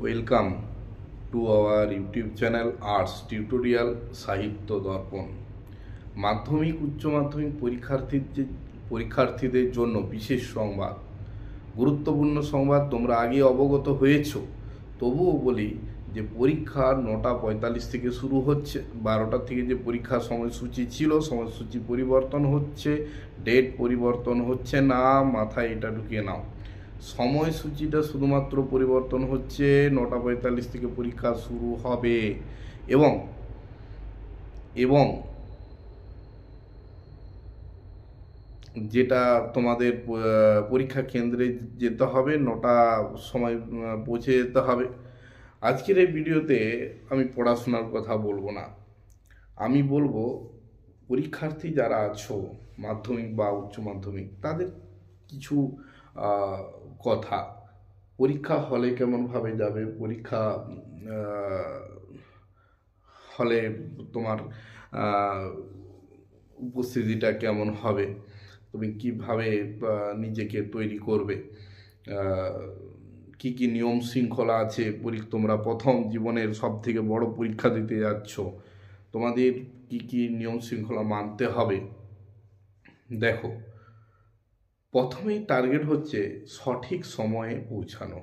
Welcome to our YouTube channel arts tutorial সাহিত্য দর্পণ। মাধ্যমিক উচ্চ মাধ্যমিক পরীক্ষার্থীদের জন্য বিশেষ সংবাদ, গুরুত্বপূর্ণ সংবাদ। তোমরা আগে অবগত হয়েছ, তবুও বলি যে পরীক্ষা 9:45 থেকে শুরু হচ্ছে। 12টা থেকে যে পরীক্ষার সময়সূচি ছিল, সময়সূচি পরিবর্তন হচ্ছে, ডেট পরিবর্তন হচ্ছে না, মাথায় এটা ঢুকিয়ে নাও। সময়সূচিটা শুধুমাত্র পরিবর্তন হচ্ছে, 9:45 থেকে পরীক্ষা শুরু হবে এবং এবং যেটা তোমাদের পরীক্ষা কেন্দ্রে যেতে হবে, 9টা সময় পৌঁছে যেতে হবে। আজকের এই ভিডিওতে আমি পড়াশোনার কথা বলবো না, আমি বলবো পরীক্ষার্থী যারা আছো মাধ্যমিক বা উচ্চ মাধ্যমিক, তাদের কিছু কথা। পরীক্ষা হলে কেমনভাবে যাবে, পরীক্ষা হলে তোমার উপস্থিতিটা কেমন হবে, তুমি কিভাবে নিজেকে তৈরি করবে, কি কি নিয়ম শৃঙ্খলা আছে। তোমরা প্রথম জীবনের সব থেকে বড় পরীক্ষা দিতে যাচ্ছ, তোমাদের কি কি নিয়ম শৃঙ্খলা মানতে হবে। দেখো, প্রথমেই টার্গেট হচ্ছে সঠিক সময়ে পৌঁছানো।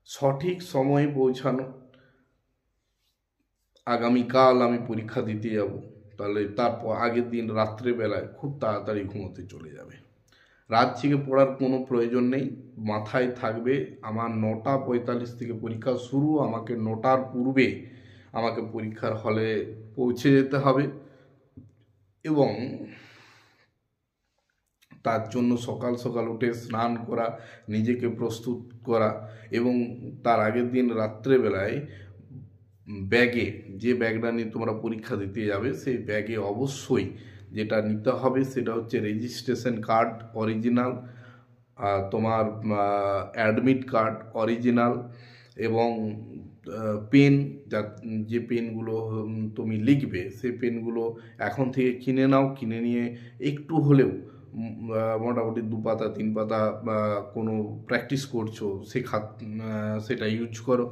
সঠিক সময়ে পৌঁছানো। আগামীকাল আমি পরীক্ষা দিতে যাব, তাহলে তারপর আগের দিন রাত্রেবেলায় খুব তাড়াতাড়ি ঘুমোতে চলে যাবে। রাত থেকে পড়ার কোনো প্রয়োজন নেই, মাথায় থাকবে আমার 9:45 থেকে পরীক্ষা শুরু, আমাকে 9টার পূর্বে আমাকে পরীক্ষার হলে পৌঁছে যেতে হবে এবং তার জন্য সকাল সকাল উঠে স্নান করা, নিজেকে প্রস্তুত করা এবং তার আগের দিন রাত্রেবেলায় ব্যাগে, যে ব্যাগটা নিয়ে তোমরা পরীক্ষা দিতে যাবে, সেই ব্যাগে অবশ্যই যেটা নিতে হবে সেটা হচ্ছে রেজিস্ট্রেশন কার্ড অরিজিনাল, তোমার অ্যাডমিট কার্ড অরিজিনাল এবং পেন, যে পেনগুলো তুমি লিখবে সেই পেনগুলো এখন থেকে কিনে নাও। কিনে নিয়ে একটু হলেও মোটামুটি 2 পাতা 3 পাতা কোনো প্র্যাকটিস করছো সেটা ইউজ করো,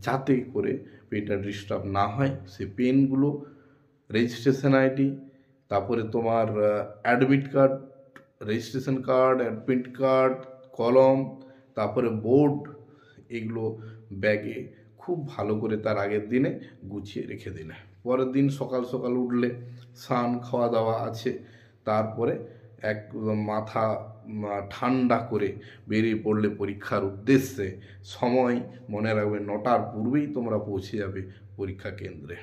যাতে করে পেনটা ডিস্টার্ব না হয়। সেই পেনগুলো, রেজিস্ট্রেশন আইডি, তারপরে তোমার admit card, registration card, admit card, কলম, তারপরে বোর্ড, এগুলো ব্যাগে খুব ভালো করে তার আগের দিনে গুছিয়ে রেখে দিলে পরের দিন সকাল সকাল উঠলে স্নান খাওয়া দাওয়া আছে, তারপরে এক মাথা ঠান্ডা করে বেরিয়ে পড়লে পরীক্ষার উদ্দেশ্যে। সময় মনে রাখবে 9টার পূর্বেই তোমরা পৌঁছে যাবে পরীক্ষা কেন্দ্রে।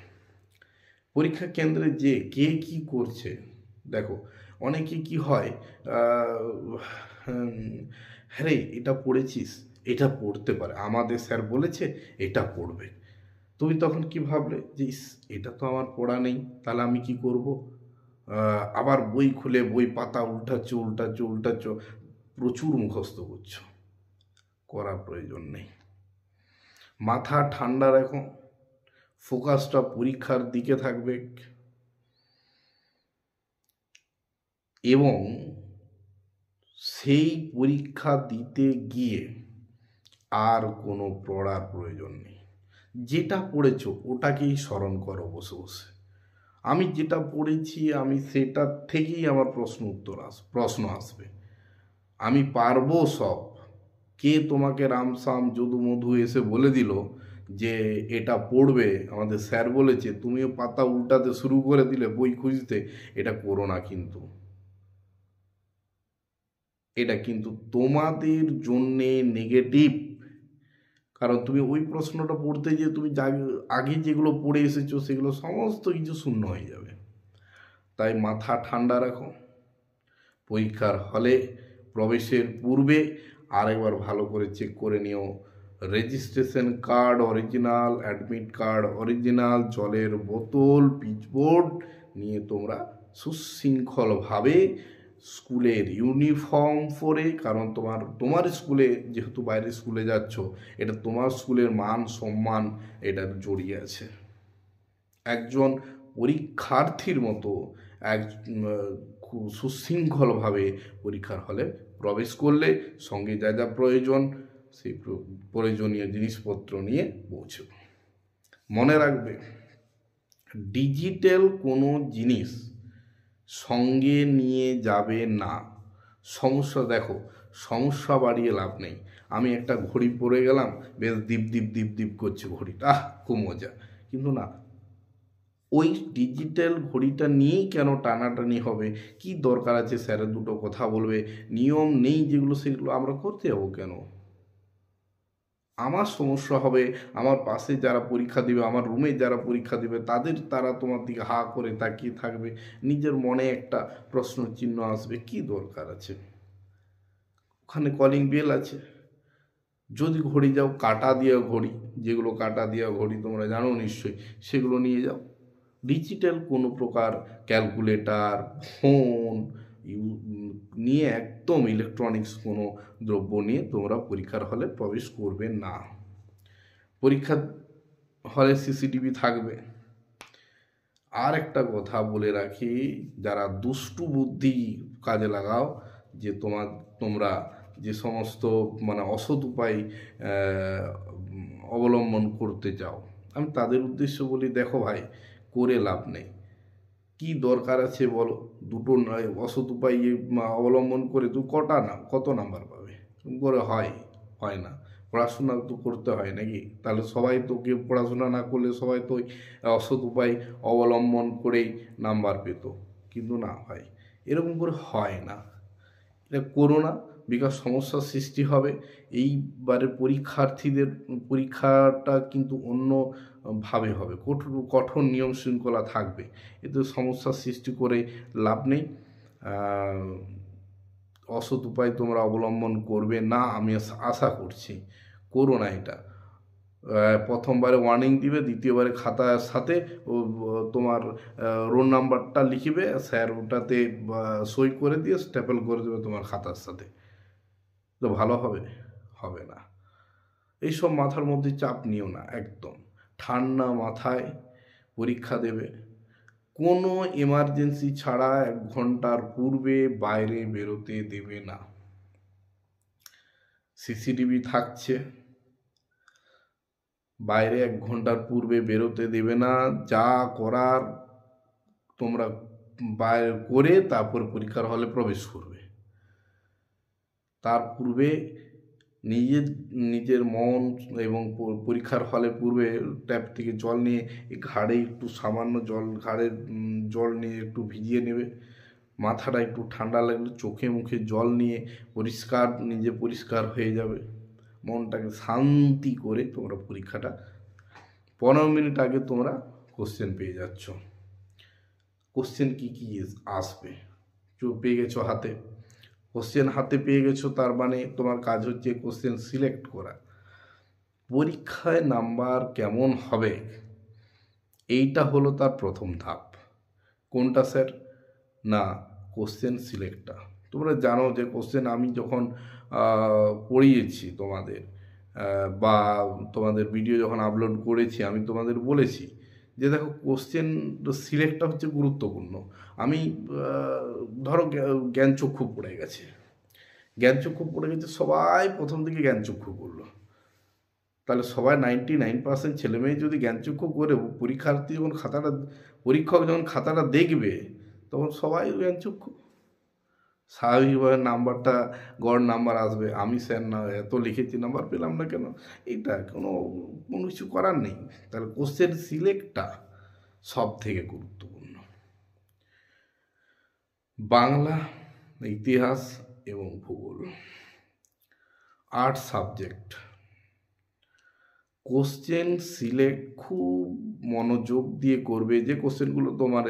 পরীক্ষা কেন্দ্রে যে কে কি করছে, দেখো অনেকে কি হয়, হ্যাঁ রে এটা পড়েছিস, এটা পড়তে পারে, আমাদের স্যার বলেছে এটা পড়বে। তুমি তখন কি ভাবলে যে এটা তো আমার পড়া নেই, তাহলে আমি কি করব? আবার বই খুলে বই পাতা উল্টাচ্ছ, প্রচুর মুখস্থ করছো। করার প্রয়োজন নেই, মাথা ঠান্ডা রাখো, ফোকাসটা পরীক্ষার দিকে থাকবে এবং সেই পরীক্ষা দিতে গিয়ে আর কোনো পড়ার প্রয়োজন নেই। যেটা পড়েছো ওটাকেই স্মরণ করো বসে বসে। আমি যেটা পড়েছি আমি সেটা থেকেই আমার প্রশ্ন আসবে, আমি পারবো সব। কে তোমাকে রামসাম যদু মধু এসে বলে দিল যে এটা পড়বে, আমাদের স্যার বলেছে, তুমিও পাতা উল্টাতে শুরু করে দিলে বই খুঁজতে? এটা করো না কিন্তু। এটা কিন্তু তোমাদের জন্যে নেগেটিভ, কারণ তুমি ওই প্রশ্নটা পড়তে গিয়ে তুমি আগে যেগুলো পড়ে এসেছো সেগুলো সমস্ত কিছু শূন্য হয়ে যাবে। তাই মাথা ঠান্ডা রাখো, পরীক্ষার হলে প্রবেশের পূর্বে আরেকবার ভালো করে চেক করে নিও registration card original, admit card original, জলের বোতল, পিচবোর্ড নিয়ে তোমরা সুশৃঙ্খলভাবে স্কুলের ইউনিফর্ম পরে, কারণ তোমার স্কুলে যেহেতু বাইরে স্কুলে যাচ্ছ, এটা তোমার স্কুলের মান সম্মান এটা জড়িয়ে আছে। একজন পরীক্ষার্থীর মতো খুব সুশৃঙ্খলভাবে পরীক্ষার হলে প্রবেশ করলে সঙ্গে যা যা প্রয়োজন সেই প্রয়োজনীয় জিনিসপত্র নিয়ে পৌঁছবে। মনে রাখবে, ডিজিটাল কোনো জিনিস সঙ্গে নিয়ে যাবে না। সমস্যা দেখো, সমস্যা বাড়িয়ে লাভ নেই। আমি একটা ঘড়ি পরে গেলাম, বেশ দীপ দীপ দীপ দীপ করছে ঘড়িটা, খুব মজা, কিন্তু না, ওই ডিজিটাল ঘড়িটা নিয়েই কেন টানাটানি হবে? কি দরকার আছে স্যারের দুটো কথা বলবে, নিয়ম নেই যেগুলো সেগুলো আমরা করতে যাবো কেন? আমার সমস্যা হবে, আমার পাশে যারা পরীক্ষা দিবে, আমার রুমে যারা পরীক্ষা দিবে, তারা তোমার দিকে হা করে তাকিয়ে থাকবে, নিজের মনে একটা প্রশ্ন চিহ্ন আসবে, কি দরকার আছে? ওখানে কলিং বেল আছে। যদি ঘড়ি যাও কাটা দেওয়া ঘড়ি, যেগুলো কাটা দেওয়া ঘড়ি তোমরা জানো নিশ্চয়ই, সেগুলো নিয়ে যাও। ডিজিটাল কোনো প্রকার ক্যালকুলেটর, ফোন নিয়ে, একদম ইলেকট্রনিক্স কোনো দ্রব্য নিয়ে তোমরা পরীক্ষার হলে প্রবেশ করবে না। পরীক্ষার হলে সিসিটিভি থাকবে। আর একটা কথা বলে রাখি, যারা দুষ্টু বুদ্ধি কাজে লাগাও, যে তোমরা যে সমস্ত মানে অসৎ উপায় অবলম্বন করতে চাও, আমি তাদের উদ্দেশ্য বলি, দেখো ভাই, করে লাভ নেই। কি দরকার আছে বলো? দুটো অসৎ উপায় অবলম্বন করে কত নাম্বার পাবে? করে হয় না। পড়াশোনা তো করতে হয় নাকি? তাহলে সবাই তো, কেউ পড়াশোনা না করলে সবাই তো ওই অসৎ উপায় অবলম্বন করেই নাম্বার পেত, কিন্তু না ভাই, এরকম করে হয় না। এটা করো না, বিকজ সমস্যার সৃষ্টি হবে। এইবারে পরীক্ষার্থীদের পরীক্ষাটা কিন্তু অন্যভাবে হবে, কঠোর নিয়ম শৃঙ্খলা থাকবে, এতে সমস্যার সৃষ্টি করে লাভ নেই। অসৎ উপায় তোমরা অবলম্বন করবে না, আমি আশা করছি। করো না এটা। প্রথমবারে ওয়ার্নিং দিবে, দ্বিতীয়বারে খাতার সাথে তোমার রোল নাম্বারটা লিখবে, স্যার ওটাতে সই করে দিয়ে স্ট্যাপল করে দেবে তোমার খাতার সাথে, তো ভালো হবে? হবে না। এইসব মাথার মধ্যে চাপ নিও না, একদম ঠান্ডা মাথায় পরীক্ষা দেবে। কোনো এমার্জেন্সি ছাড়া 1 ঘন্টার পূর্বে বাইরে বেরোতে দেবে না। সিসিটিভি থাকছে, বাইরে 1 ঘন্টার পূর্বে বেরোতে দেবে না। যা করার তোমরা বাইরে করে তারপর পরীক্ষার হলে প্রবেশ করবে। তার পূর্বে নিজের মন এবং পরীক্ষার হলে পূর্বে ট্যাপ থেকে জল নিয়ে ঘাড়ে একটু সামান্য ঘাড়ের জল নিয়ে একটু ভিজিয়ে নেবে। মাথাটা একটু ঠান্ডা লাগলে চোখে মুখে জল নিয়ে নিজে পরিষ্কার হয়ে যাবে। মনটাকে শান্তি করে তোমরা পরীক্ষাটা 15 মিনিট আগে তোমরা কোশ্চেন পেয়ে যাচ্ছ। কোশ্চেন কি আসবে পেয়ে গেছো হাতে। কোশ্চেন হাতে পেয়ে গেছো, তার মানে তোমার কাজ হচ্ছে কোশ্চেন সিলেক্ট করা। পরীক্ষায় নাম্বার কেমন হবে, এইটা হলো তার প্রথম ধাপ। কোনটা স্যার? না, কোশ্চেন সিলেক্টটা। তোমরা জানো যে কোশ্চেন আমি যখন পড়িয়েছি তোমাদের, বা তোমাদের ভিডিও যখন আপলোড করেছি, আমি তোমাদের বলেছি যে দেখো, কোশ্চেন সিলেক্টটা হচ্ছে গুরুত্বপূর্ণ। আমি ধরো জ্ঞানচক্ষু পড়ে গেছে, সবাই প্রথম থেকে জ্ঞানচক্ষু করলো, তাহলে সবাই 99% ছেলেমেয়ে যদি জ্ঞানচক্ষু করে, পরীক্ষক যখন খাতাটা দেখবে, তখন সবাই জ্ঞানচক্ষু, স্বাভাবিকভাবে নাম্বারটা গড় নাম্বার আসবে। আমি স্যার না এত লিখেছি, নাম্বার পেলাম না কেন? এটা কোনো কিছু করার নেই। তাহলে কোশ্চেন সিলেক্টটা সব থেকে গুরুত্বপূর্ণ। বাংলা, ইতিহাস এবং ভূগোল, 8 সাবজেক্ট। কোশ্চেন সিলেক্ট খুব মনোযোগ দিয়ে করবে। যে কোশ্চেনগুলো তোমার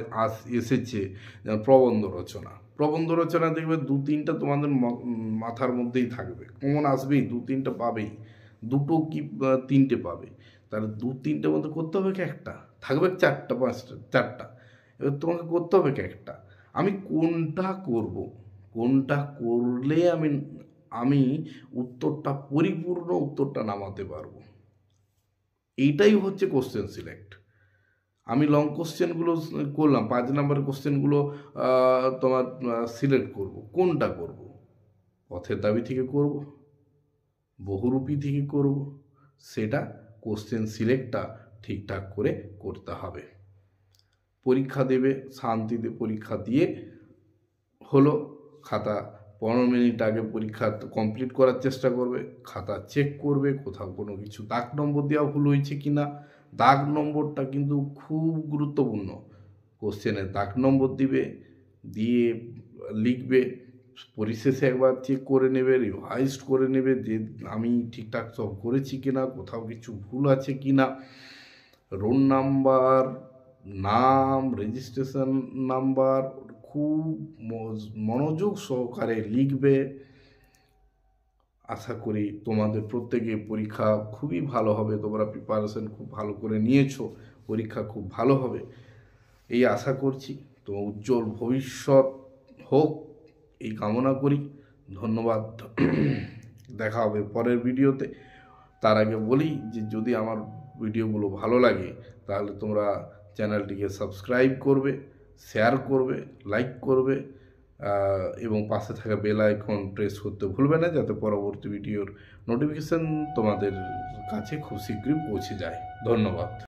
এসেছে, যেমন প্রবন্ধ রচনা দেখবে 2-3টা তোমাদের মাথার মধ্যেই থাকবে, কমন আসবেই, 2-3টা পাবেই, 2টো কি 3টে পাবে। তাহলে 2-3টের মধ্যে করতে হবে কি একটা, থাকবে 4টা। এবার তোমাকে করতে হবে কি একটা। আমি কোনটা করলে আমি পরিপূর্ণ উত্তরটা নামাতে পারবো, এইটাই হচ্ছে কোশ্চেন সিলেক্ট। আমি লং কোশ্চেনগুলো করলাম, 5 নম্বরের কোশ্চেনগুলো তোমার সিলেক্ট করব। কোনটা করব? পথের দাবি থেকে করব, বহুরূপী থেকে করব, সেটা কোশ্চেন সিলেক্টটা ঠিকঠাক করে করতে হবে। পরীক্ষা দেবে, শান্তিতে পরীক্ষা দিয়ে হলো খাতা 15 মিনিট আগে পরীক্ষা কমপ্লিট করার চেষ্টা করবে, খাতা চেক করবে কোথাও কোনো কিছু দাগ নম্বর দেওয়া ভুল হয়েছে কি না। দাগ নম্বরটা কিন্তু খুব গুরুত্বপূর্ণ। কোশ্চেনের দাগ নম্বর দিবে, দিয়ে লিখবে, পরিশেষে একবার চেক করে নেবে, রিভাইজ করে নেবে যে আমি ঠিকঠাক সব করেছি কিনা, কোথাও কিছু ভুল আছে কিনা। রোল নাম্বার, নাম, রেজিস্ট্রেশন নাম্বার খুব মনোযোগ সহকারে লিখবে। আশা করি তোমাদের প্রত্যেকে পরীক্ষা খুবই ভালো হবে, তোমরা প্রিপারেশন খুব ভালো করে নিয়েছো, পরীক্ষা খুব ভালো হবে এই আশা করছি। তো উজ্জ্বল ভবিষ্যৎ হোক এই কামনা করি। ধন্যবাদ, দেখা হবে পরের ভিডিওতে। তার আগে বলি যে যদি আমার ভিডিওগুলো ভালো লাগে তাহলে তোমরা চ্যানেলটিকে সাবস্ক্রাইব করবে, শেয়ার করবে, লাইক করবে এবং পাশে থাকা বেল আইকন প্রেস করতে ভুলবে না, যাতে পরবর্তী ভিডিওর নোটিফিকেশন তোমাদের কাছে খুব শীঘ্রই পৌঁছে যায়। ধন্যবাদ।